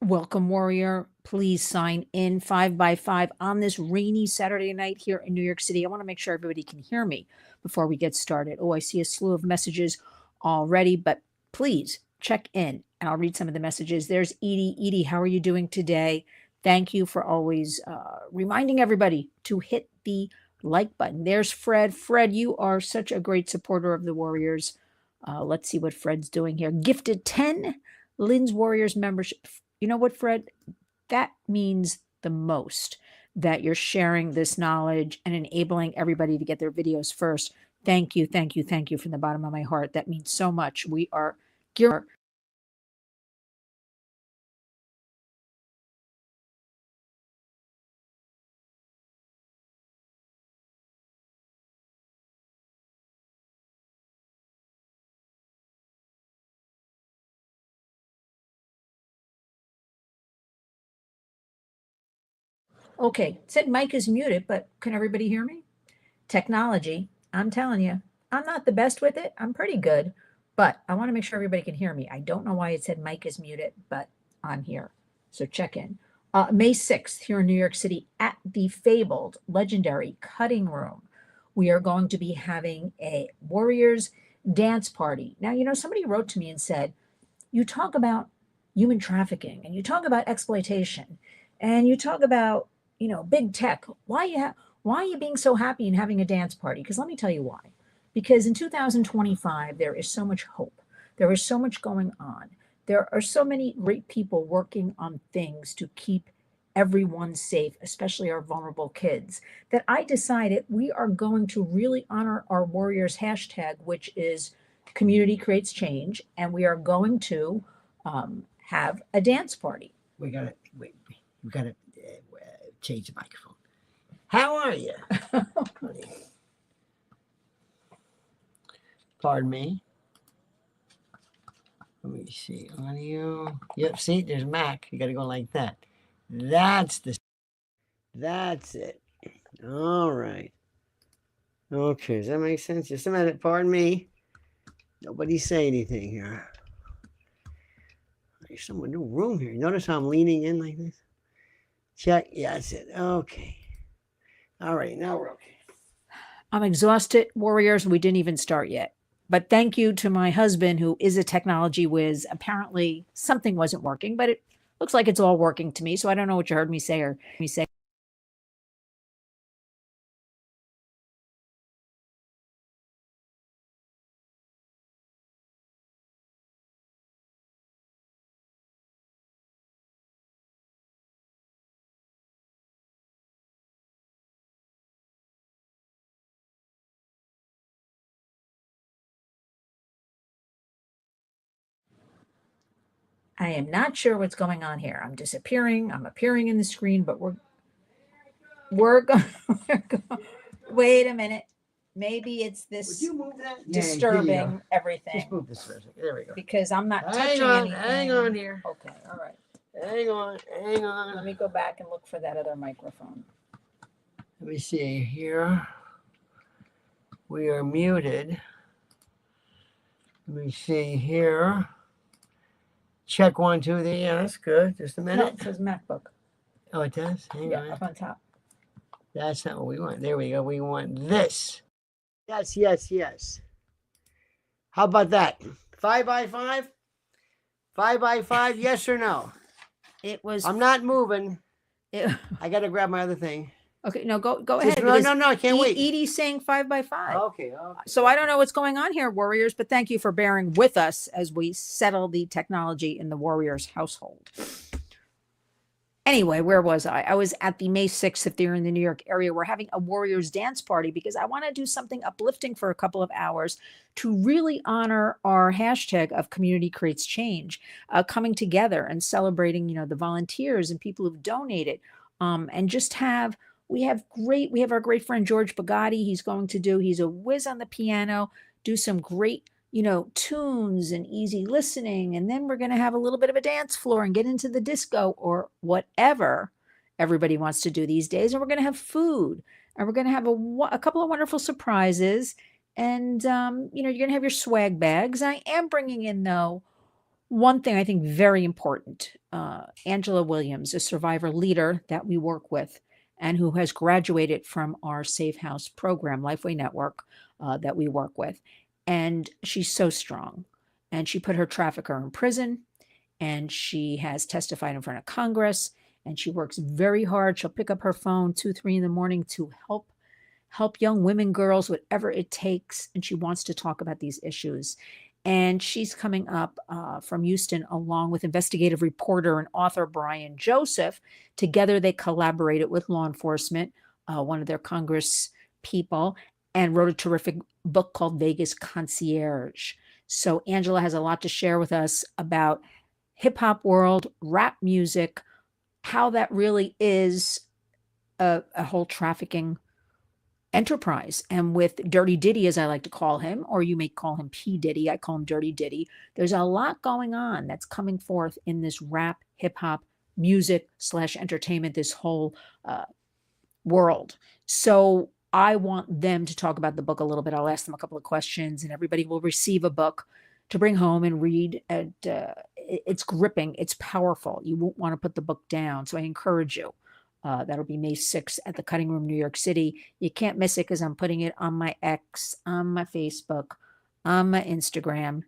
Welcome, warrior. Please sign in 5 by 5 on this rainy Saturday night here in New York City. I want to make sure everybody can hear me before we get started. Oh, I see a slew of messages already, but please check in and I'll read some of the messages. There's Edie. Edie, how are you doing today? Thank you for always reminding everybody to hit the like button. There's Fred. Fred, you are such a great supporter of the Warriors. Let's see what Fred's doing here. Gifted 10 Lynn's Warriors membership. You know what, Fred? That means the most that you're sharing this knowledge and enabling everybody to get their videos first. Thank you, thank you, thank you from the bottom of my heart. That means so much. We are geared. Okay, it said mic is muted, but can everybody hear me? Technology, I'm telling you, I'm not the best with it. I'm pretty good, but I want to make sure everybody can hear me. I don't know why it said mic is muted, but I'm here. So check in. May 6th here in New York City at the fabled, legendary Cutting Room. We are going to be having a Warriors dance party. Now, somebody wrote to me and said, you talk about human trafficking and you talk about exploitation and you talk about, big tech. Why are you being so happy and having a dance party? Because let me tell you why. Because in 2025, there is so much hope. There is so much going on. There are so many great people working on things to keep everyone safe, especially our vulnerable kids, that I decided we are going to really honor our Warriors hashtag, which is community creates change. And we are going to have a dance party. We gotta wait. We gotta change the microphone. How are you? Pardon me. Let me see. Audio. Yep. See, there's Mac. You gotta go like that. That's it. All right. Okay. Does that make sense? Just a minute. Pardon me. Nobody say anything here. There's some new room here. Notice how I'm leaning in like this? Check. Yeah, that's it. Okay. All right. Now we're okay. I'm exhausted, Warriors. We didn't even start yet. But thank you to my husband, who is a technology whiz. Apparently, something wasn't working, but it looks like it's all working to me. So I don't know what you heard me say. I am not sure what's going on here. I'm disappearing. I'm appearing in the screen, but we're going. Wait a minute. Maybe it's this disturbing everything. Just move this for a second. There we go. Because I'm not touching anything. Hang on here. Okay, all right. Hang on. Let me go back and look for that other microphone. Let me see here. We are muted. Let me see here. Check 1, 2, 3. Yeah, that's good. Just a minute. No, it says MacBook. Oh, it does? Hang on. Up on top. That's not what we want. There we go. We want this. Yes. How about that? 5 by 5? 5 by 5, yes or no? It was. I'm not moving. I got to grab my other thing. Okay, no, go ahead. No, I can't wait. Edie's saying 5 by 5. Okay. So I don't know what's going on here, Warriors, but thank you for bearing with us as we settle the technology in the Warriors household. Anyway, where was I? I was at the May 6th, if they're in the New York area. We're having a Warriors dance party because I want to do something uplifting for a couple of hours to really honor our hashtag of community creates change, coming together and celebrating, the volunteers and people who've donated, and just we have our great friend George Bugatti. He's a whiz on the piano, do some great tunes and easy listening. And then we're going to have a little bit of a dance floor and get into the disco or whatever everybody wants to do these days. And we're going to have food and we're going to have a couple of wonderful surprises. And, you're going to have your swag bags. I am bringing in, though, One thing I think very important, Angela Williams, a survivor leader that we work with and who has graduated from our Safe House program, Lifeway Network, that we work with. And she's so strong. And she put her trafficker in prison, and she has testified in front of Congress, and she works very hard. She'll pick up her phone 2, 3 in the morning to help young women, girls, whatever it takes. And she wants to talk about these issues. And she's coming up from Houston along with investigative reporter and author Brian Joseph. Together, they collaborated with law enforcement, one of their Congress people, and wrote a terrific book called Vegas Concierge. So Angela has a lot to share with us about hip hop world, rap music, how that really is a whole trafficking enterprise. And with Dirty Diddy, as I like to call him, or you may call him P. Diddy, I call him Dirty Diddy, there's a lot going on that's coming forth in this rap, hip hop, music slash entertainment, this whole world. So I want them to talk about the book a little bit. I'll ask them a couple of questions, and everybody will receive a book to bring home and read. And it's gripping, it's powerful. You won't want to put the book down. So I encourage you. That'll be May 6th at the Cutting Room, New York City. You can't miss it because I'm putting it on my X, on my Facebook, on my Instagram.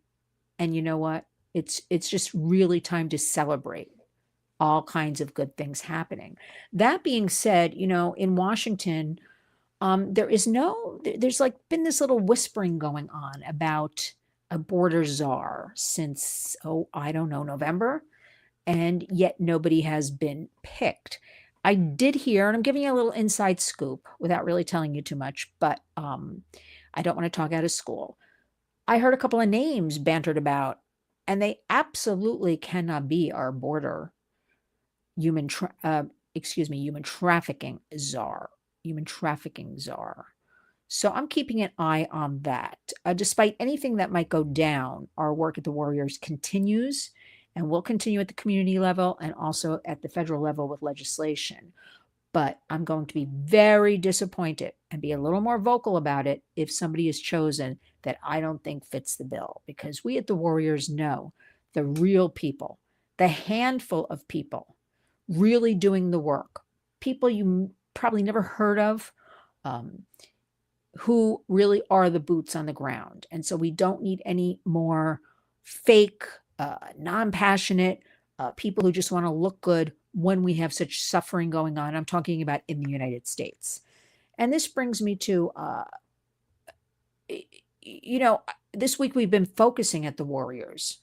And you know what? It's just really time to celebrate all kinds of good things happening. That being said, in Washington, there's like been this little whispering going on about a border czar since, I don't know, November, and yet nobody has been picked. I did hear, and I'm giving you a little inside scoop without really telling you too much, but I don't want to talk out of school. I heard a couple of names bantered about, and they absolutely cannot be our border human trafficking czar. Human trafficking czar. So I'm keeping an eye on that. Despite anything that might go down, our work at the Warriors continues, and will continue at the community level and also at the federal level with legislation. But I'm going to be very disappointed and be a little more vocal about it if somebody is chosen that I don't think fits the bill, because we at the Warriors know the real people, the handful of people really doing the work, people you probably never heard of, who really are the boots on the ground. And so we don't need any more fake, non-passionate people who just want to look good when we have such suffering going on. I'm talking about in the United States. And this brings me to, this week we've been focusing at the Warriors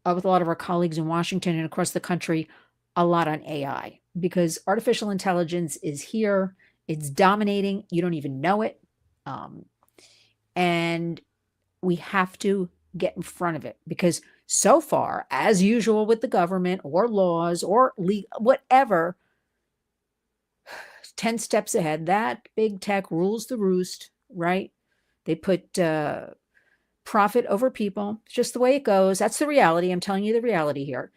with a lot of our colleagues in Washington and across the country, a lot on AI, because artificial intelligence is here. It's dominating. You don't even know it. And we have to get in front of it, because so far, as usual with the government or laws or whatever, 10 steps ahead, that big tech rules the roost, right? They put profit over people. It's just the way it goes. That's the reality. I'm telling you the reality here.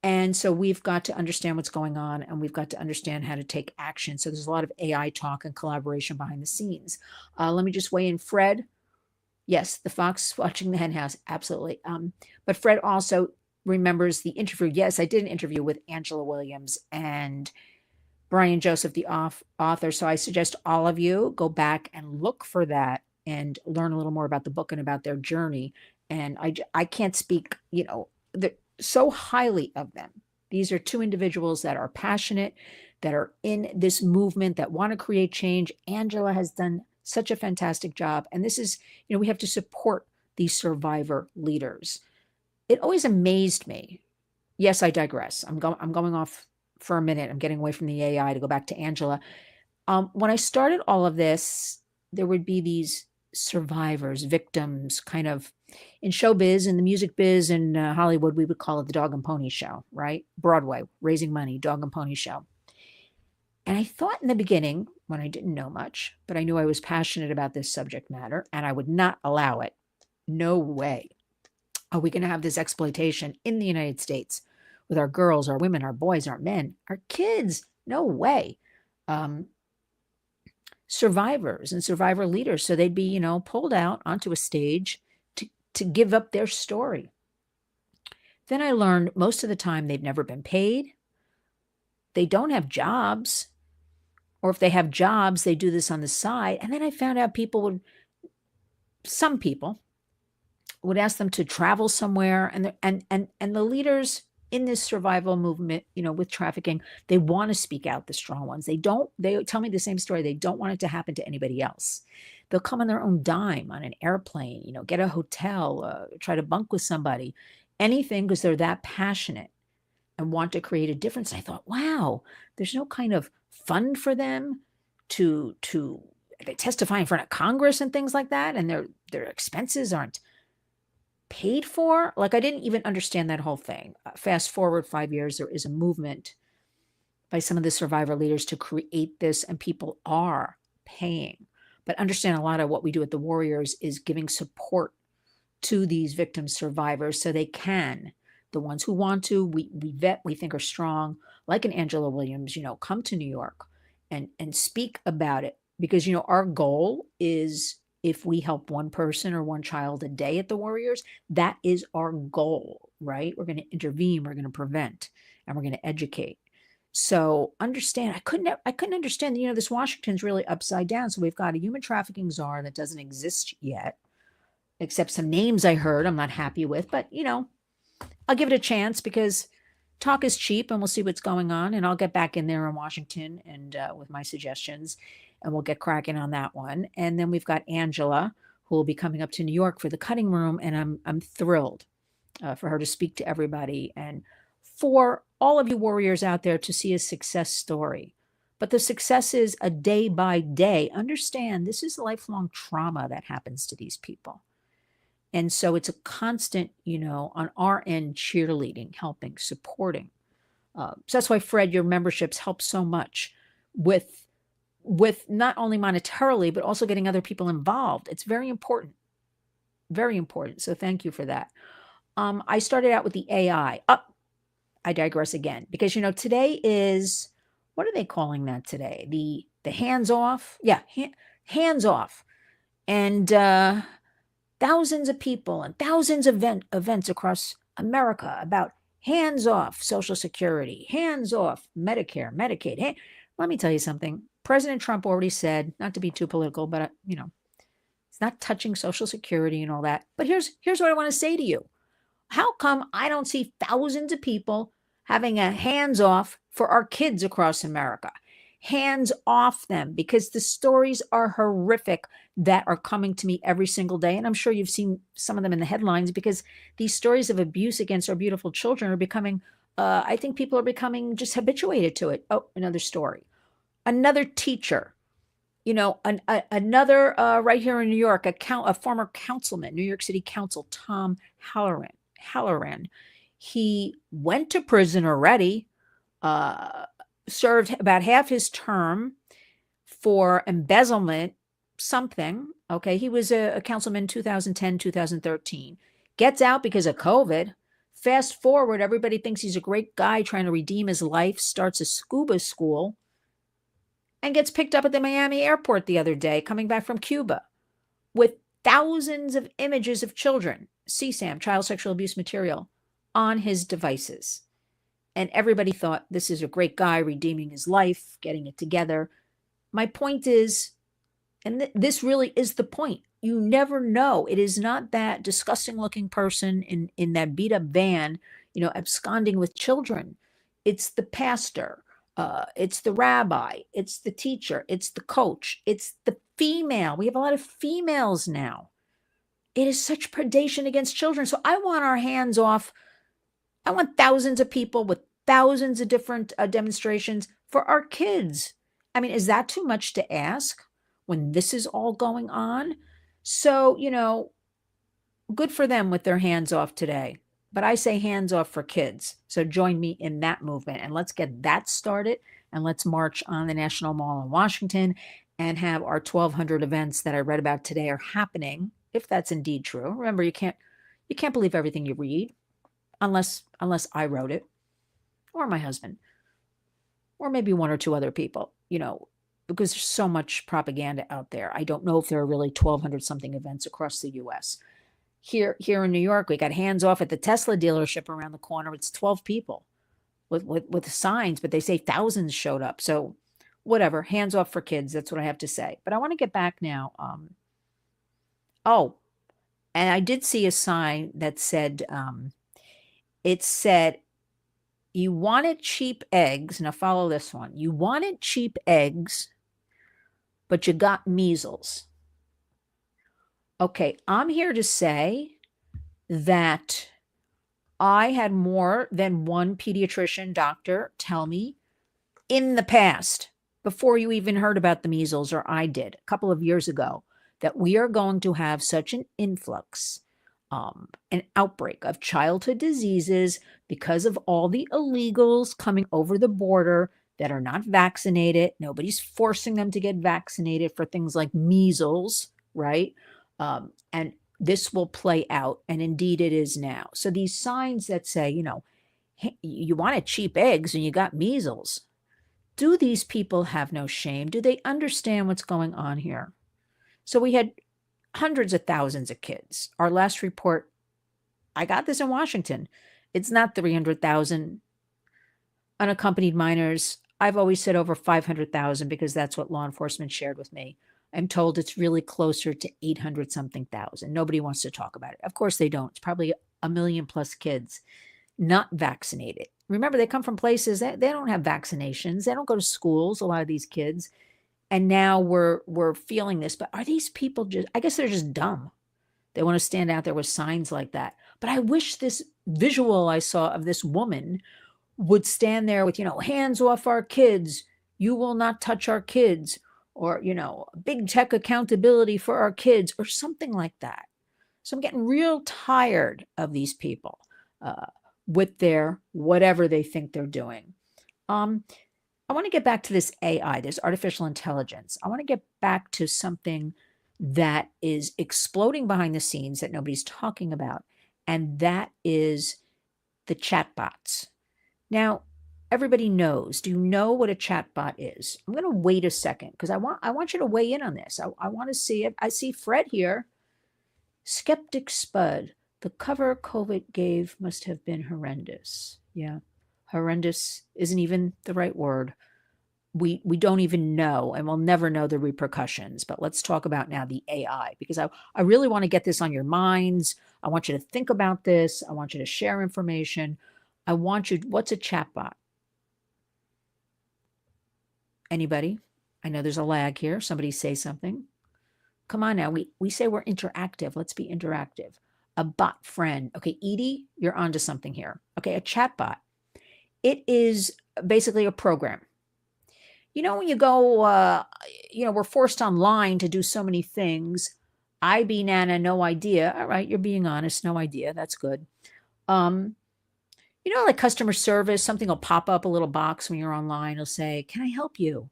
And so we've got to understand what's going on, and we've got to understand how to take action. So there's a lot of AI talk and collaboration behind the scenes. Let me just weigh in. Fred, yes, the fox watching the hen house, absolutely. But Fred also remembers the interview. Yes, I did an interview with Angela Williams and Brian Joseph, the author. So I suggest all of you go back and look for that and learn a little more about the book and about their journey. And I can't speak, so highly of them. These are two individuals that are passionate, that are in this movement, that want to create change. Angela has done such a fantastic job. And this is, we have to support these survivor leaders. It always amazed me. Yes, I digress. I'm going off for a minute. I'm getting away from the AI to go back to Angela. When I started all of this, there would be these survivors, victims, kind of in showbiz, in the music biz, in Hollywood, we would call it the dog and pony show, right? Broadway, raising money, dog and pony show. And I thought in the beginning, when I didn't know much, but I knew I was passionate about this subject matter and I would not allow it. No way are we going to have this exploitation in the United States with our girls, our women, our boys, our men, our kids. No way. Survivors and survivor leaders. So they'd be, pulled out onto a stage to give up their story. Then I learned most of the time they've never been paid. They don't have jobs. Or if they have jobs, they do this on the side. And then I found out some people would ask them to travel somewhere, and the leaders in this survival movement, with trafficking, they want to speak out, the strong ones. They tell me the same story. They don't want it to happen to anybody else. They'll come on their own dime on an airplane, get a hotel, try to bunk with somebody, anything, because they're that passionate and want to create a difference. I thought, wow, there's no kind of fund for them to they testify in front of Congress and things like that, and their expenses aren't paid for. Like, I didn't even understand that whole thing. Fast forward 5 years, there is a movement by some of the survivor leaders to create this, and people are paying. But understand, a lot of what we do at the Warriors is giving support to these victim survivors so they can, the ones who want to, we vet, we think are strong, like an Angela Williams, come to New York and speak about it. Because, our goal is, if we help one person or one child a day at the Warriors, that is our goal, right? We're going to intervene, we're going to prevent, and we're going to educate. So understand, I couldn't understand, this Washington's really upside down. So we've got a human trafficking czar that doesn't exist yet, except some names I heard I'm not happy with, but I'll give it a chance, because talk is cheap, and we'll see what's going on. And I'll get back in there in Washington and with my suggestions, and we'll get cracking on that one. And then we've got Angela, who will be coming up to New York for the cutting room, and I'm thrilled for her to speak to everybody, and for all of you warriors out there to see a success story. But the success is a day by day. Understand, this is lifelong trauma that happens to these people. And so it's a constant, on our end, cheerleading, helping, supporting. So that's why, Fred, your memberships help so much with not only monetarily, but also getting other people involved. It's very important. Very important. So thank you for that. I started out with the AI. I digress again, because, today is, what are they calling that today? The hands off? Yeah, hands off. And thousands of people and thousands of events across America about hands off Social Security, hands off Medicare, Medicaid. Let me tell you something. President Trump already said, not to be too political, but it's not touching Social Security and all that. But here's what I want to say to you. How come I don't see thousands of people having a hands off for our kids across America? Hands off them, because the stories are horrific that are coming to me every single day. And I'm sure you've seen some of them in the headlines, because these stories of abuse against our beautiful children are becoming, I think people are becoming just habituated to it. Oh, another story. Another teacher, another right here in New York, a former councilman, New York City Council, Tom Halloran. He went to prison already, served about half his term for embezzlement, something. Okay, he was a councilman 2010, 2013. Gets out because of COVID. Fast forward, everybody thinks he's a great guy trying to redeem his life, starts a scuba school, and gets picked up at the Miami airport the other day, coming back from Cuba, with thousands of images of children, CSAM, child sexual abuse material, on his devices. And everybody thought, this is a great guy redeeming his life, getting it together. My point is, and this really is the point, you never know. It is not that disgusting looking person in that beat up van, absconding with children. It's the pastor. It's the rabbi. It's the teacher. It's the coach. It's the female. We have a lot of females now. It is such predation against children. So I want our hands off. I want thousands of people with thousands of different demonstrations for our kids. I mean, is that too much to ask when this is all going on? So, good for them with their hands off today. But I say hands off for kids. So join me in that movement, and let's get that started. And let's march on the National Mall in Washington and have our 1,200 events that I read about today are happening, if that's indeed true. Remember, you can't believe everything you read unless I wrote it, or my husband, or maybe one or two other people, because there's so much propaganda out there. I don't know if there are really 1,200 something events across the U.S. Here in New York, we got hands off at the Tesla dealership around the corner. It's 12 people with signs, but they say thousands showed up. So whatever, hands off for kids. That's what I have to say. But I want to get back now. Oh, and I did see a sign that said, it said, you wanted cheap eggs. Now follow this one. You wanted cheap eggs, but you got measles. Okay, I'm here to say that I had more than one pediatrician doctor tell me in the past, before you even heard about the measles, or I did a couple of years ago, that we are going to have such an influx, an outbreak of childhood diseases because of all the illegals coming over the border that are not vaccinated. Nobody's forcing them to get vaccinated for things like measles, right? And this will play out, and indeed it is now. So these signs that say, "Hey, you wanted cheap eggs and you got measles." Do these people have no shame? Do they understand what's going on here? So we had hundreds of thousands of kids. Our last report, I got this in Washington. It's not 300,000 unaccompanied minors. I've always said over 500,000 because that's what law enforcement shared with me. I'm told it's really closer to 800 something thousand. Nobody wants to talk about it. Of course they don't. It's probably a million plus kids not vaccinated. Remember, they come from places that they don't have vaccinations. They don't go to schools, a lot of these kids. And now we're feeling this. But are these people just, I guess they're just dumb. They want to stand out there with signs like that. But I wish this visual I saw of this woman would stand there with, hands off our kids. You will not touch our kids. Or, big tech accountability for our kids, or something like that. So I'm getting real tired of these people with their whatever they think they're doing. I want to get back to this AI, this artificial intelligence. I want to get back to something that is exploding behind the scenes that nobody's talking about, and that is the chatbots. Now, everybody knows. Do you know what a chatbot is? I'm going to wait a second because I want you to weigh in on this. I want to see it. I see Fred here. Skeptic Spud. The cover COVID gave must have been horrendous. Yeah, horrendous isn't even the right word. We don't even know, and we'll never know the repercussions. But let's talk about now the AI, because I really want to get this on your minds. I want you to think about this. I want you to share information. I want you, what's a chatbot? Anybody? I know there's a lag here. Somebody say something. Come on now. We say we're interactive. Let's be interactive. A bot friend. Okay, Edie, you're onto something here. Okay, a chatbot. It is basically a program. When you go, we're forced online to do so many things. I be Nana, no idea. All right, you're being honest, no idea. That's good. Like customer service, something will pop up, a little box when you're online. It'll say, "Can I help you?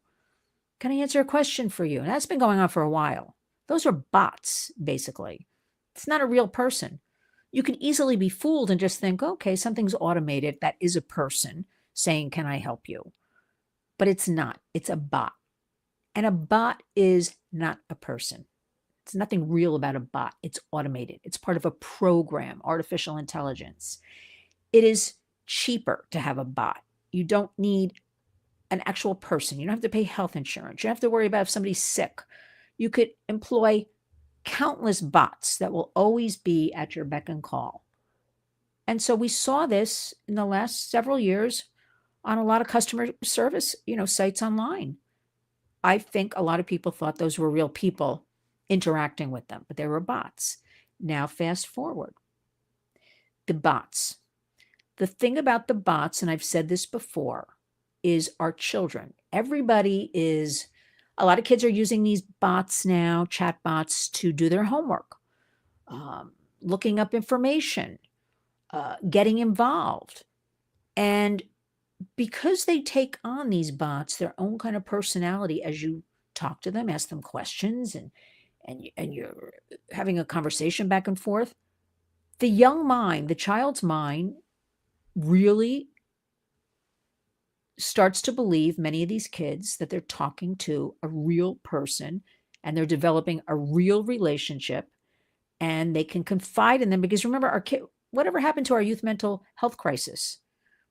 Can I answer a question for you?" And that's been going on for a while. Those are bots, basically. It's not a real person. You can easily be fooled and just think, okay, something's automated. That is a person saying, "Can I help you?" But it's not. It's a bot. And a bot is not a person. It's nothing real about a bot. It's automated. It's part of a program, artificial intelligence. It is cheaper to have a bot. You don't need an actual person. You don't have to pay health insurance. You don't have to worry about if somebody's sick. You could employ countless bots that will always be at your beck and call. And so we saw this in the last several years on a lot of customer service, sites online. I think a lot of people thought those were real people interacting with them, but they were bots. Now, fast forward. The bots. The thing about the bots, and I've said this before, is our children. A lot of kids are using these bots now, chat bots, to do their homework, looking up information, getting involved. And because they take on these bots, their own kind of personality as you talk to them, ask them questions, and you're having a conversation back and forth, the young mind, the child's mind, really starts to believe, many of these kids, that they're talking to a real person and they're developing a real relationship. and they can confide in them, because remember, our kid, whatever happened to our youth mental health crisis,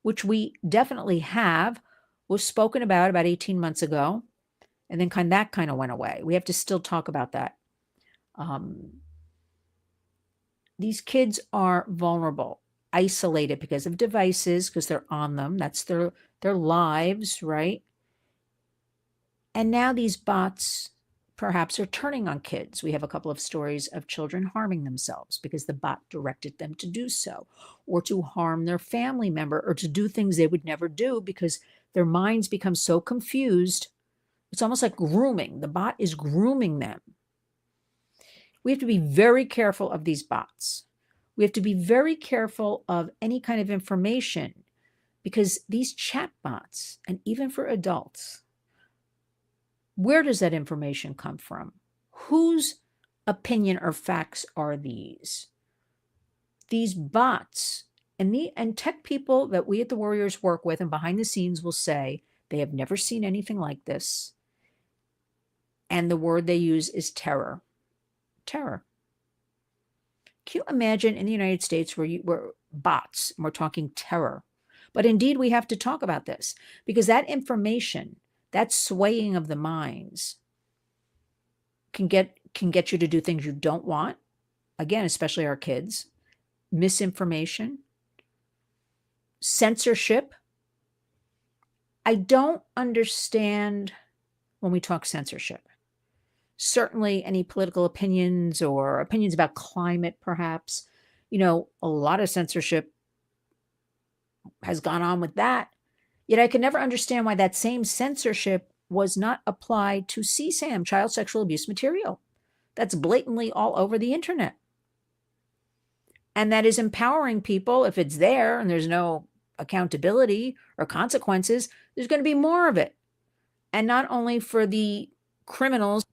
which we definitely have, was spoken about 18 months ago, and then that kind of went away. We have to still talk about that. These kids are vulnerable, isolated because of devices, because they're on them. That's their lives, right? And now these bots perhaps are turning on kids. We have a couple of stories of children harming themselves because the bot directed them to do so, or to harm their family member, or to do things they would never do because their minds become so confused. It's almost like grooming. The bot is grooming them. We have to be very careful of these bots. We have to be very careful of any kind of information, because these chat bots, and even for adults, where does that information come from? Whose opinion or facts are these? These bots and tech people that we at the Warriors work with and behind the scenes will say they have never seen anything like this. And the word they use is terror. Terror. Can you imagine in the United States where we're bots and we're talking terror? But indeed, we have to talk about this, because that information, that swaying of the minds, can get you to do things you don't want. Again, especially our kids. Misinformation, censorship. I don't understand when we talk censorship. Certainly any political opinions or opinions about climate, perhaps, a lot of censorship has gone on with that. Yet I can never understand why that same censorship was not applied to CSAM, child sexual abuse material. That's blatantly all over the internet. And that is empowering people. If it's there and there's no accountability or consequences, there's going to be more of it. And not only for the criminals.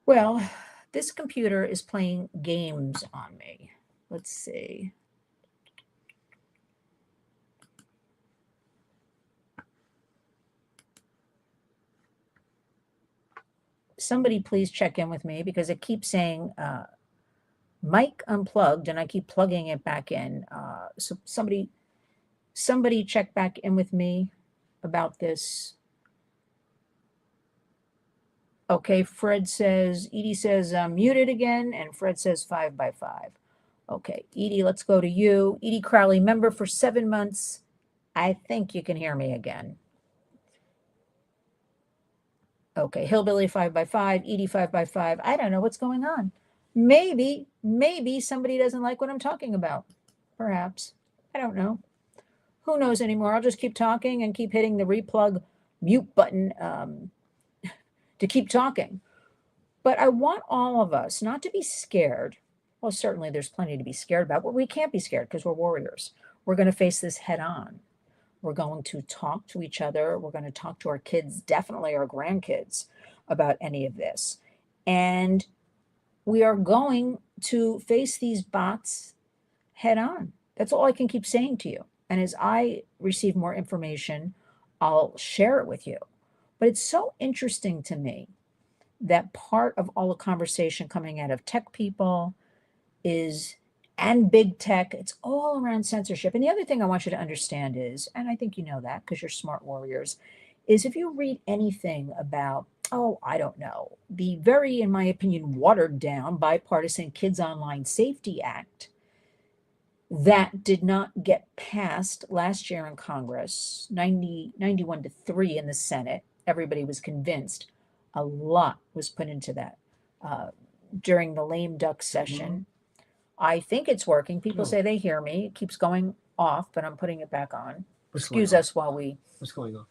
Well, this computer is playing games on me. Let's see. Somebody please check in with me, because it keeps saying mic unplugged, and I keep plugging it back in. So somebody check back in with me about this. Okay, Edie says muted again, and Fred says 5 by 5. Okay, Edie, let's go to you. Edie Crowley, member for 7 months. I think you can hear me again. Okay, Hillbilly 5 by 5, Edie 5 by 5. I don't know what's going on. Maybe somebody doesn't like what I'm talking about. Perhaps. I don't know. Who knows anymore? I'll just keep talking and keep hitting the replug mute button to keep talking. But I want all of us not to be scared. Well, certainly there's plenty to be scared about, but we can't be scared because we're warriors. We're going to face this head on. We're going to talk to each other. We're going to talk to our kids, definitely our grandkids, about any of this. And we are going to face these bots head on. That's all I can keep saying to you. And as I receive more information, I'll share it with you. But it's so interesting to me that part of all the conversation coming out of tech people and big tech, it's all around censorship. And the other thing I want you to understand is, and I think you know that because you're smart warriors, is if you read anything about, I don't know, the very, in my opinion, watered down bipartisan Kids Online Safety Act that did not get passed last year in Congress, 91 to 3 in the Senate. everybody was convinced a lot was put into that during the lame duck session. I think it's working. People Oh. say they hear me. It keeps going off, but I'm putting it back on. What's going Excuse on? us while we. What's going on?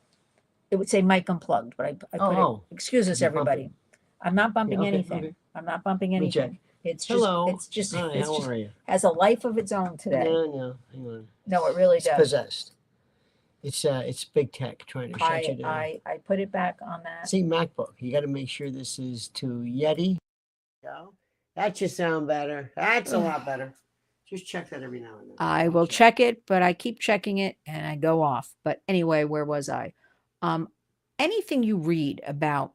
It would say mic unplugged, but I put Oh. it. Excuse us, You're everybody. bumping. I'm not bumping Yeah, okay, anything. okay. I'm not bumping Let me check. anything. It's just. Hello. It's just. Hi, It's how just are you? has a life of its own today. No, hang on. No, it really It's does. possessed. It's big tech trying to shut you down. I put it back on that. See, MacBook. You got to make sure this is to Yeti. Go. That should sound better. That's a lot better. Just check that every now and then. I will check it, but I keep checking it and I go off. But anyway, where was I? Anything you read about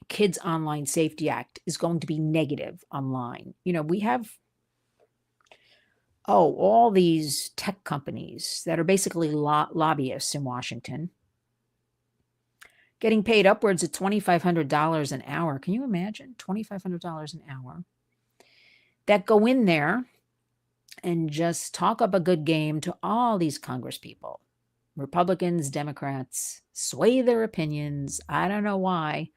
Kids Online Safety Act is going to be negative online. You know, we have all these tech companies that are basically lobbyists in Washington getting paid upwards of $2,500 an hour. Can you imagine? $2,500 an hour that go in there and just talk up a good game to all these Congress people, Republicans, Democrats, sway their opinions. I don't know why.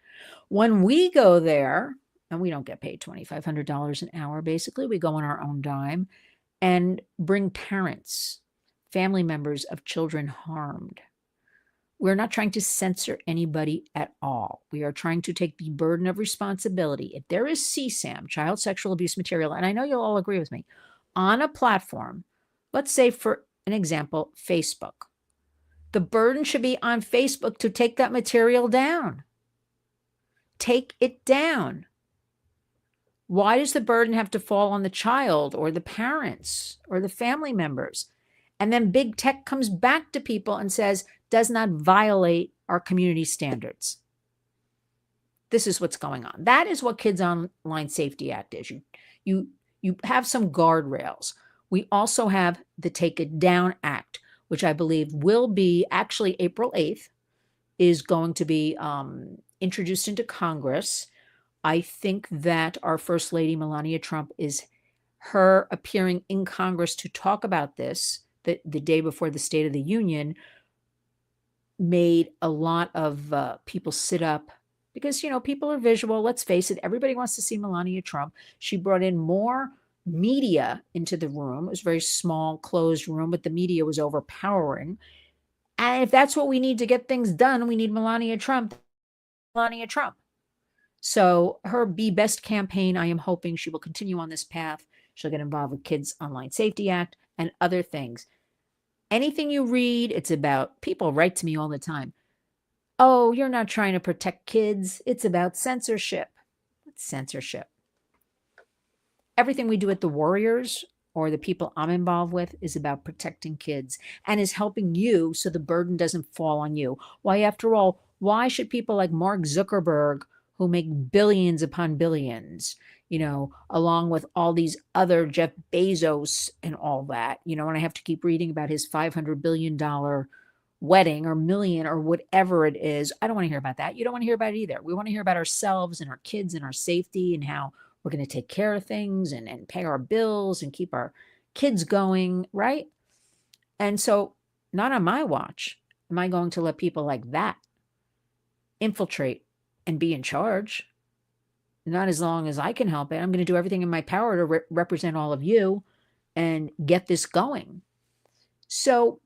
When we go there, and we don't get paid $2,500 an hour, basically, we go on our own dime and bring parents, family members of children harmed. We're not trying to censor anybody at all. We are trying to take the burden of responsibility. If there is CSAM, child sexual abuse material, and I know you'll all agree with me, on a platform, let's say for an example, Facebook, the burden should be on Facebook to take that material down. Take it down. Why does the burden have to fall on the child or the parents or the family members? And then big tech comes back to people and says, does not violate our community standards. This is what's going on. That is what Kids Online Safety Act is. You have some guardrails. We also have the Take It Down Act, which I believe will be actually April 8th, is going to be introduced into Congress. I think that our First Lady, Melania Trump, is her appearing in Congress to talk about this the day before the State of the Union made a lot of people sit up because, you know, people are visual. Let's face it. Everybody wants to see Melania Trump. She brought in more media into the room. It was a very small, closed room, but the media was overpowering. And if that's what we need to get things done, we need Melania Trump. Melania Trump. So her Be Best campaign, I am hoping she will continue on this path. She'll get involved with Kids Online Safety Act and other things. Anything you read, it's about, people write to me all the time. Oh, you're not trying to protect kids. It's about censorship. What's censorship? Everything we do at the Warriors or the people I'm involved with is about protecting kids and is helping you so the burden doesn't fall on you. Why, after all, why should people like Mark Zuckerberg, who make billions upon billions, you know, along with all these other Jeff Bezos and all that, you know, and I have to keep reading about his $500 billion wedding or million or whatever it is. I don't want to hear about that. You don't want to hear about it either. We want to hear about ourselves and our kids and our safety and how we're going to take care of things and pay our bills and keep our kids going, right? And so not on my watch am I going to let people like that infiltrate and be in charge. Not as long as I can help it. I'm going to do everything in my power to represent all of you and get this going. So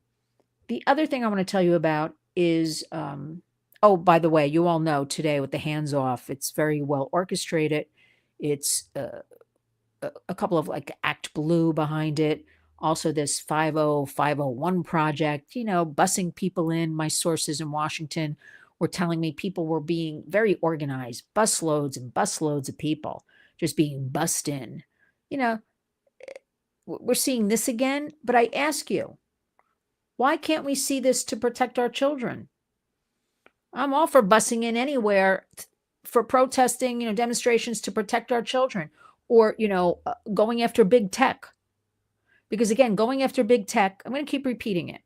the other thing I want to tell you about is, oh, by the way, you all know today with the hands off, it's very well orchestrated. It's a couple of like Act Blue behind it. Also this 50501 project, you know, busing people in. My sources in Washington were telling me people were being very organized, busloads and busloads of people just being bussed in. You know, we're seeing this again, but I ask you, why can't we see this to protect our children? I'm all for busing in anywhere for protesting, you know, demonstrations to protect our children or, you know, going after big tech. Because again, going after big tech, I'm going to keep repeating it.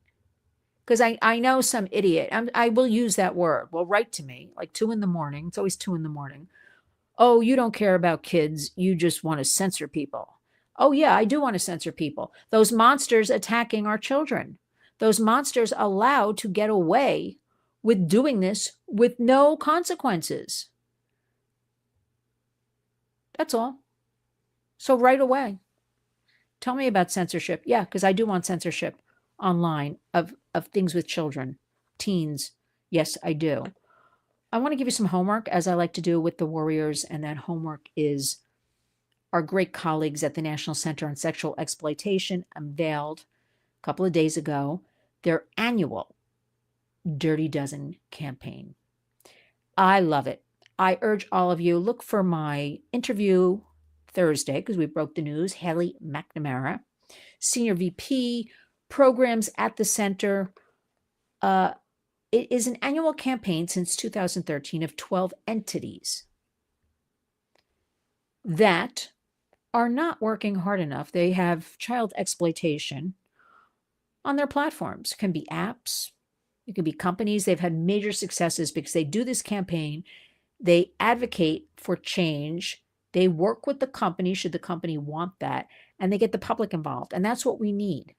Because I know some idiot, I will use that word, will write to me like 2 a.m. It's always 2 a.m. Oh, you don't care about kids. You just want to censor people. Oh, yeah, I do want to censor people. Those monsters attacking our children. Those monsters allowed to get away with doing this with no consequences. That's all. So right away, tell me about censorship. Yeah, because I do want censorship online of things with children, teens. Yes, I do. I want to give you some homework, as I like to do with the Warriors, and that homework is our great colleagues at the National Center on Sexual Exploitation unveiled a couple of days ago their annual Dirty Dozen campaign. I love it. I urge all of you, look for my interview Thursday, because we broke the news, Haley McNamara, Senior VP, Programs at the Center. It is an annual campaign since 2013 of 12 entities that are not working hard enough. They have child exploitation on their platforms. It can be apps, it can be companies. They've had major successes because they do this campaign. They advocate for change. They work with the company, should the company want that, and they get the public involved. And that's what we need.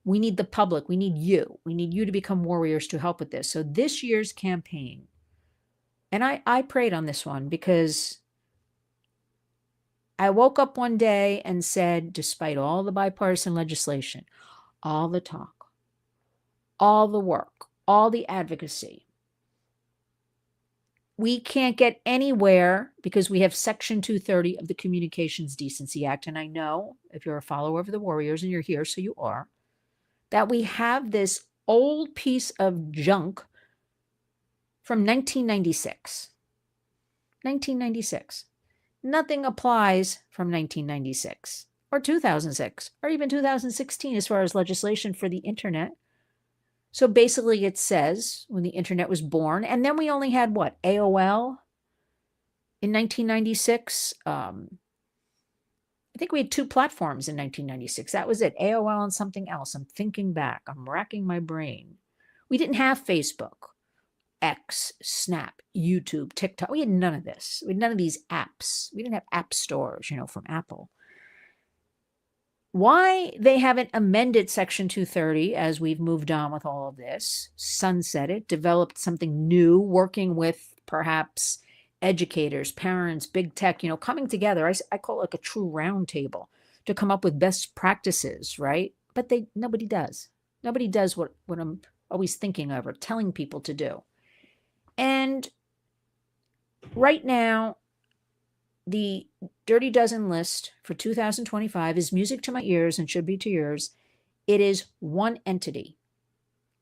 We need the public. We need you. We need you to become warriors to help with this. So this year's campaign, and I prayed on this one because I woke up one day and said, despite all the bipartisan legislation, all the talk, all the work, all the advocacy, we can't get anywhere because we have Section 230 of the Communications Decency Act. And I know if you're a follower of the Warriors, and you're here, so you are, that we have this old piece of junk from 1996. 1996. Nothing applies from 1996 or 2006 or even 2016 as far as legislation for the internet. So basically it says when the internet was born, and then we only had what? AOL in 1996. I think we had two platforms in 1996. That was it, AOL and something else. I'm thinking back. I'm racking my brain. We didn't have Facebook, X, Snap, YouTube, TikTok. We had none of this. We had none of these apps. We didn't have app stores, from Apple. Why they haven't amended Section 230 as we've moved on with all of this, sunset it, developed something new, working with perhaps educators, parents, big tech, coming together. I call it like a true round table to come up with best practices, right? But nobody does. Nobody does what I'm always thinking of or telling people to do. And right now, the Dirty Dozen list for 2025 is music to my ears and should be to yours. It is one entity,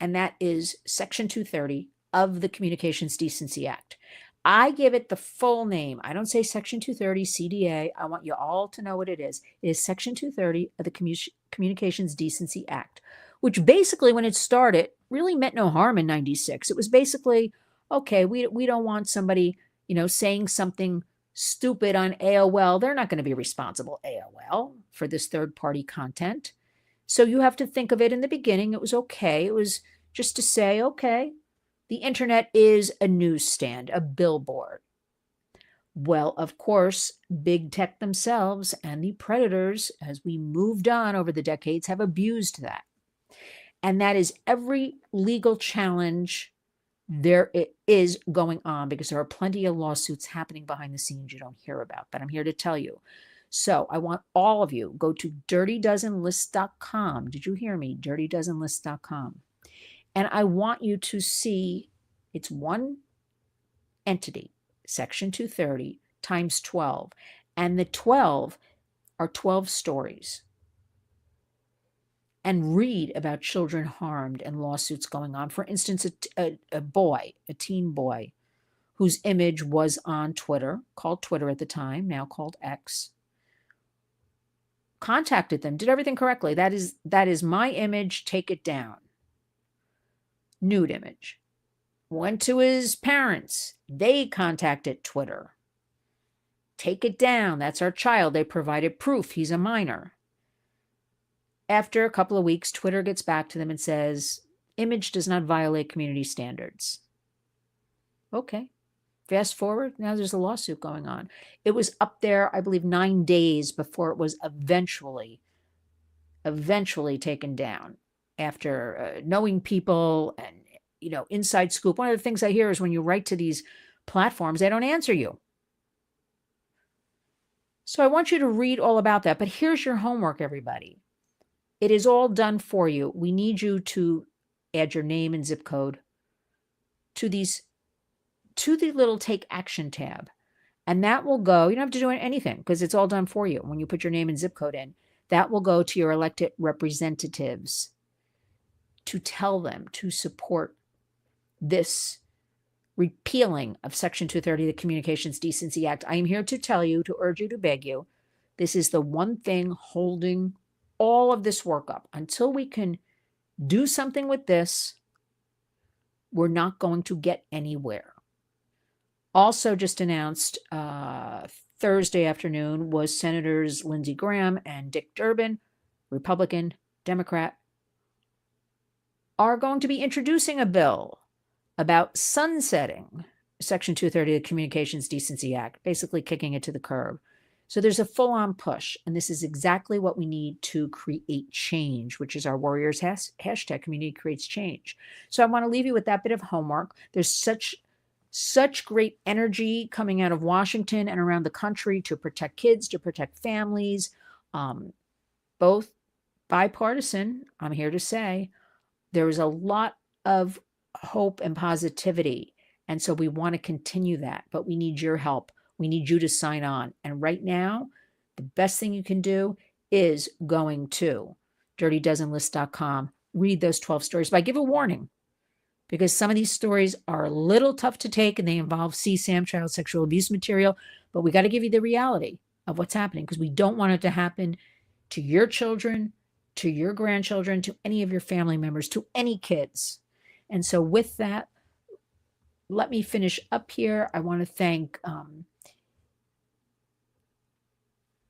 and that is Section 230 of the Communications Decency Act. I give it the full name. I don't say Section 230 CDA. I want you all to know what it is. It is Section 230 of the Communications Decency Act, which basically, when it started, really meant no harm in 96. It was basically, okay, we don't want somebody, saying something stupid on AOL. They're not going to be responsible, AOL, for this third-party content. So you have to think of it in the beginning. It was okay. It was just to say, okay, the internet is a newsstand, a billboard. Well, of course, big tech themselves and the predators, as we moved on over the decades, have abused that. And that is every legal challenge there is going on, because there are plenty of lawsuits happening behind the scenes you don't hear about, but I'm here to tell you. So I want all of you, go to dirtydozenlist.com. Did you hear me? dirtydozenlist.com. And I want you to see it's one entity, Section 230 times 12. And the 12 are 12 stories. And read about children harmed and lawsuits going on. For instance, a teen boy, whose image was on Twitter, called Twitter at the time, now called X, contacted them, did everything correctly. That is my image, take it down. Nude image. Went to his parents. They contacted Twitter. Take it down. That's our child. They provided proof. He's a minor. After a couple of weeks, Twitter gets back to them and says, image does not violate community standards. Okay. Fast forward, now there's a lawsuit going on. It was up there, I believe, 9 days before it was eventually taken down, after knowing people and, inside scoop. One of the things I hear is when you write to these platforms, they don't answer you. So I want you to read all about that. But here's your homework, everybody. It is all done for you. We need you to add your name and zip code to the little take action tab. And that will go, you don't have to do anything because it's all done for you. When you put your name and zip code in, that will go to your elected representatives to tell them to support this repealing of Section 230 of the Communications Decency Act. I am here to tell you, to urge you, to beg you, this is the one thing holding all of this work up. Until we can do something with this, we're not going to get anywhere. Also just announced Thursday afternoon was Senators Lindsey Graham and Dick Durbin, Republican, Democrat, are going to be introducing a bill about sunsetting Section 230 of the Communications Decency Act, basically kicking it to the curb. So there's a full-on push, and this is exactly what we need to create change, which is our Warriors hashtag, community creates change. So I want to leave you with that bit of homework. There's such great energy coming out of Washington and around the country to protect kids, to protect families, both bipartisan, I'm here to say. There is a lot of hope and positivity. And so we want to continue that, but we need your help. We need you to sign on. And right now, the best thing you can do is going to dirtydozenlist.com, read those 12 stories. But I give a warning, because some of these stories are a little tough to take and they involve CSAM, child sexual abuse material, but we got to give you the reality of what's happening, because we don't want it to happen to your children, to your grandchildren, to any of your family members, to any kids. And so with that, let me finish up here. I want to thank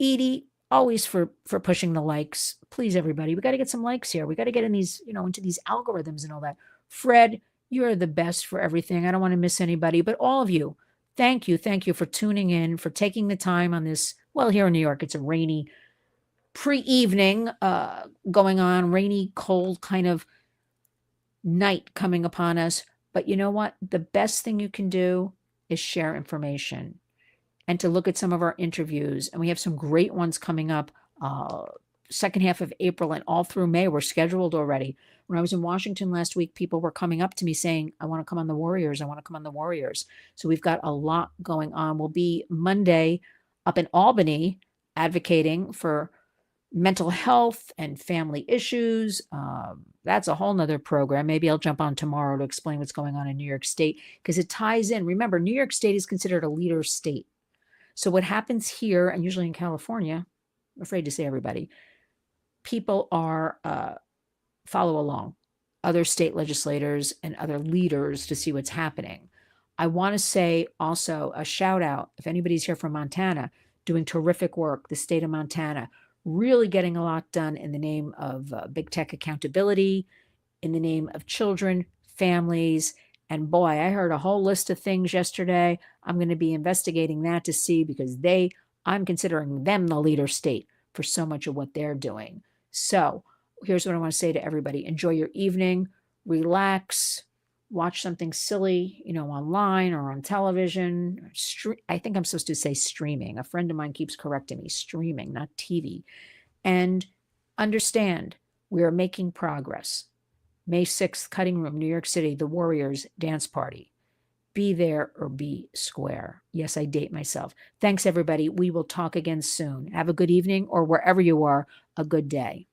Edie, always for pushing the likes. Please, everybody, we got to get some likes here. We got to get in these, into these algorithms and all that. Fred, you're the best for everything. I don't want to miss anybody, but all of you, thank you. Thank you for tuning in, for taking the time on this. Well, here in New York, it's a rainy pre-evening going on, rainy, cold kind of night coming upon us. But you know what? The best thing you can do is share information and to look at some of our interviews. And we have some great ones coming up second half of April and all through May. We're scheduled already. When I was in Washington last week, people were coming up to me saying, I want to come on the Warriors. I want to come on the Warriors. So we've got a lot going on. We'll be Monday up in Albany advocating for mental health and family issues. That's a whole nother program. Maybe I'll jump on tomorrow to explain what's going on in New York State, because it ties in. Remember, New York State is considered a leader state. So what happens here, and usually in California, I'm afraid to say everybody, people are follow along other state legislators and other leaders to see what's happening. I want to say also a shout out, if anybody's here from Montana, doing terrific work, the state of Montana, really getting a lot done in the name of big tech accountability, in the name of children, families. And boy, I heard a whole list of things yesterday. I'm going to be investigating that to see, because I'm considering them the leader state for so much of what they're doing. So here's what I want to say to everybody. Enjoy your evening, relax, watch something silly, online or on television. I think I'm supposed to say streaming. A friend of mine keeps correcting me, streaming, not TV. And understand, we are making progress. May 6th, Cutting Room, New York City, the Warriors dance party. Be there or be square. Yes, I date myself. Thanks, everybody. We will talk again soon. Have a good evening, or wherever you are, a good day.